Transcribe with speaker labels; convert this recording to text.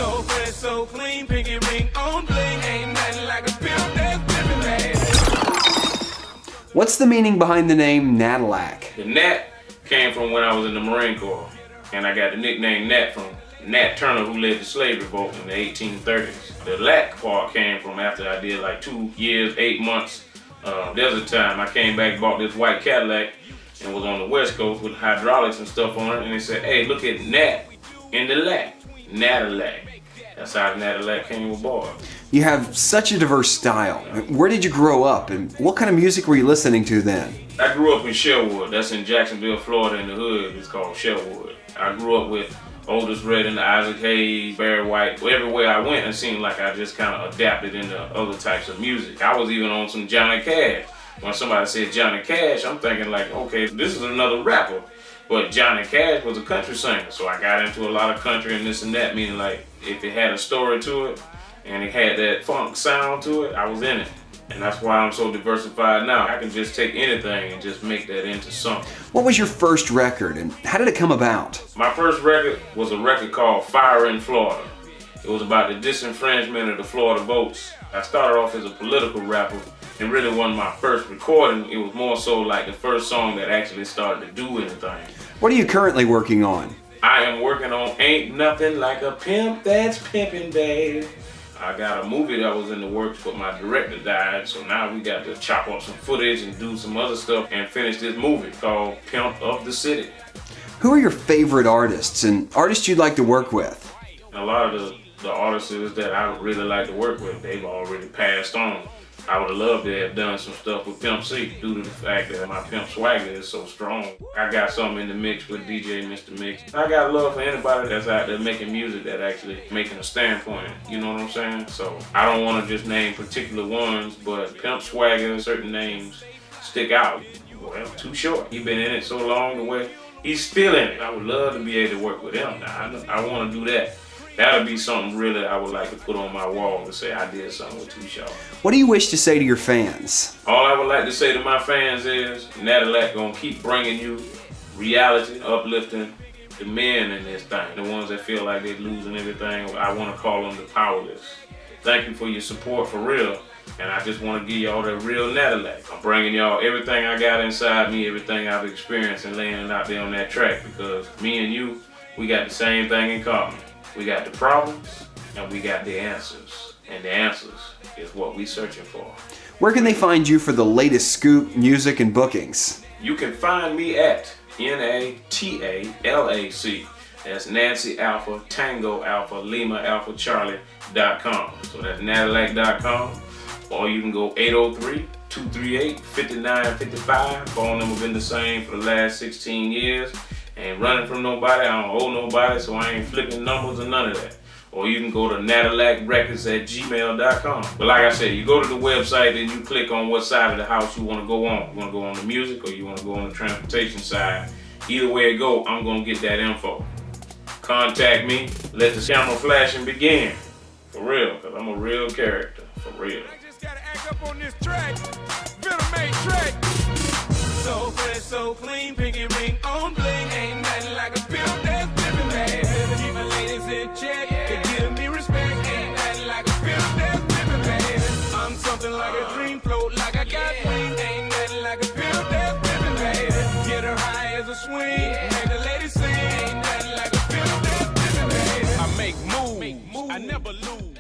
Speaker 1: So fresh, so clean, pinky ring on bling. Ain't nothing like a pimp that's pimpin', baby.
Speaker 2: What's the meaning behind the name Natalac?
Speaker 3: The Nat came from when I was in the Marine Corps, and I got the nickname Nat from Nat Turner, who led the slave revolt in the 1830s. The lac part came from after I did like 2 years, 8 months desert time. I came back, bought this white Cadillac, and was on the West Coast with hydraulics and stuff on it, and they said, hey, look at Nat in the lac, Natalac. That's how Natalac came aboard.
Speaker 2: You have such a diverse style. Where did you grow up, and what kind of music were you listening to then?
Speaker 3: I grew up in Sherwood. That's in Jacksonville, Florida, in the hood. It's called Sherwood. I grew up with Otis Redding, Isaac Hayes, Barry White. Everywhere I went, it seemed like I just kind of adapted into other types of music. I was even on some Johnny Cash. When somebody said Johnny Cash, I'm thinking like, okay, this is another rapper. But Johnny Cash was a country singer, so I got into a lot of country and this and that, meaning like if it had a story to it and it had that funk sound to it, I was in it. And that's why I'm so diversified now. I can just take anything and just make that into something.
Speaker 2: What was your first record, and how did it come about?
Speaker 3: My first record was a record called Fire in Florida. It was about the disenfranchisement of the Florida votes. I started off as a political rapper, and really wasn't my first recording. It was more so like the first song that actually started to do anything.
Speaker 2: What are you currently working on?
Speaker 3: I am working on Ain't Nothing Like a Pimp That's Pimpin', Babe. I got a movie that was in the works, but my director died, so now we got to chop up some footage and do some other stuff and finish this movie called Pimp of the City.
Speaker 2: Who are your favorite artists and artists you'd like to work with?
Speaker 3: A lot of the artists that I would really like to work with, they've already passed on. I would have loved to have done some stuff with Pimp C due to the fact that my Pimp swagger is so strong. I got something in the mix with DJ Mr. Mix. I got love for anybody that's out there making music that actually making a standpoint, you know what I'm saying? So I don't want to just name particular ones, but Pimp swagger, certain names stick out. Well, Too Short. He's been in it so long the way he's still in it. I would love to be able to work with him. Now, I want to do that. That'll be something really I would like to put on my wall to say I did something with Too Short.
Speaker 2: What do you wish to say to your fans?
Speaker 3: All I would like to say to my fans is Natalac gonna keep bringing you reality, uplifting the men in this thing, the ones that feel like they're losing everything. I want to call them the powerless. Thank you for your support, for real. And I just want to give y'all that real Natalac. I'm bringing y'all everything I got inside me, everything I've experienced, and laying it out there on that track, because me and you, we got the same thing in common. We got the problems, and we got the answers. And the answers is what we're searching for.
Speaker 2: Where can they find you for the latest scoop, music, and bookings?
Speaker 3: You can find me at Natalac. That's Nancy Alpha, Tango Alpha, Lima Alpha, Charlie.com. So that's Natalac.com. Or you can go 803-238-5955. Phone number been the same for the last 16 years. Ain't running from nobody, I don't owe nobody, so I ain't flipping numbers or none of that. Or you can go to natalacrecords@gmail.com. But like I said, you go to the website and you click on what side of the house you want to go on. You want to go on the music or you want to go on the transportation side. Either way it go, I'm going to get that info. Contact me, let the camera flashing begin. For real, because I'm a real character, for real.
Speaker 1: Just gotta act up on this track, made track. So fresh, so clean, pinky ring on bling. Ain't nothing like a pimp that's pimpin', baby. Keep my ladies in check, to give me respect. Ain't nothing like a pimp that's pimpin', baby. I'm something like a dream, float like I got wings. Ain't nothing like a pimp that's pimpin', baby. Get her high as a swing, make the ladies sing. Ain't nothing like a pimp that's pimpin', baby. I make moves, I never lose.